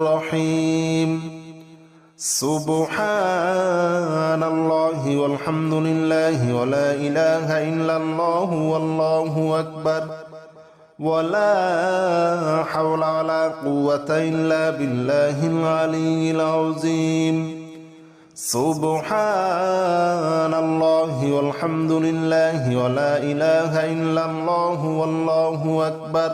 الرحيم سبحان الله والحمد لله ولا إله إلا الله والله أكبر ولا حول ولا قوة إلا بالله العلي العظيم سبحان الله والحمد لله ولا إله إلا الله والله أكبر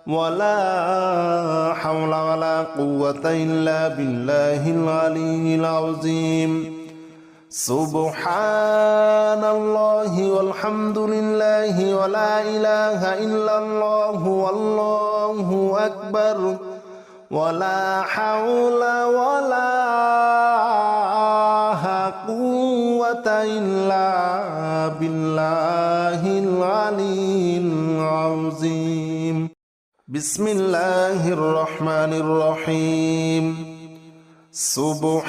ولا حول ولا قوة إلا بالله العلي العظيم سبحان الله والحمد لله ولا إله إلا الله والله أكبر ولا حول ولا قوة إلا بالله العلي العظيم بسم الله الرحمن الرحيم سبحان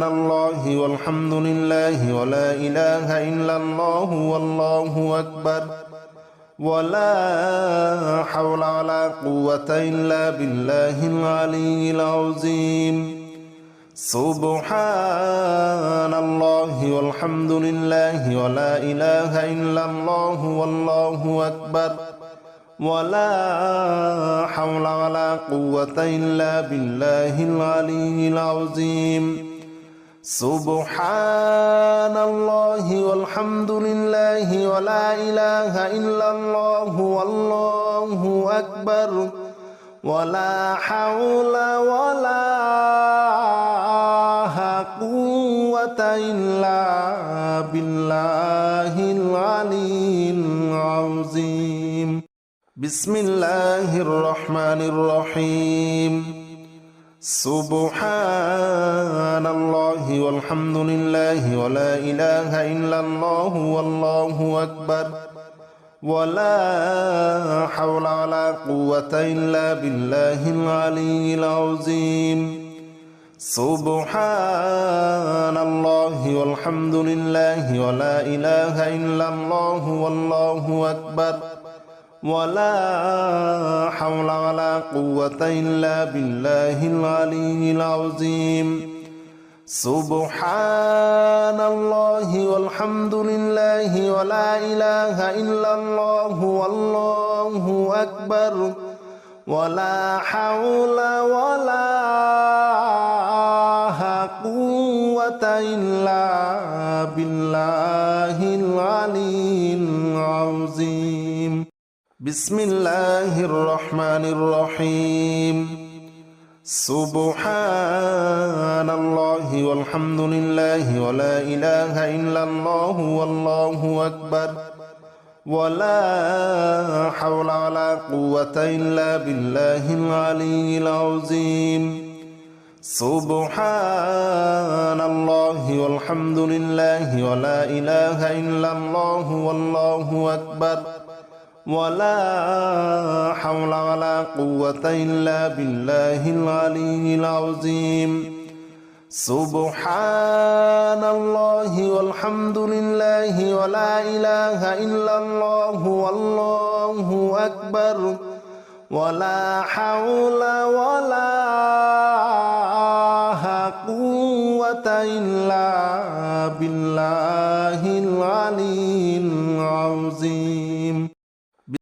الله والحمد لله ولا إله إلا الله والله أكبر ولا حول ولا قوة إلا بالله العلي العظيم سبحان الله والحمد لله ولا إله إلا الله والله أكبر ولا حول ولا قوة إلا بالله العلي العظيم سبحان الله والحمد لله ولا إله إلا الله والله أكبر ولا حول ولا قوة إلا بالله العلي العظيم بسم الله الرحمن الرحيم سبحان الله والحمد لله ولا إله إلا الله والله أكبر ولا حول ولا قوة إلا بالله العلي العظيم سبحان الله والحمد لله ولا إله إلا الله والله أكبر ولا حول ولا قوة إلا بالله العلي العظيم سبحان الله والحمد لله ولا إله إلا الله والله أكبر ولا حول ولا قوة إلا بالله العلي العظيم بسم الله الرحمن الرحيم سبحان الله والحمد لله ولا إله إلا الله والله أكبر ولا حول ولا قوة إلا بالله العلي العظيم سبحان الله والحمد لله ولا إله إلا الله والله أكبر ولا حول ولا قوة إلا بالله العلي العظيم سبحان الله والحمد لله ولا إله إلا الله والله أكبر ولا حول ولا قوة إلا بالله العلي العظيم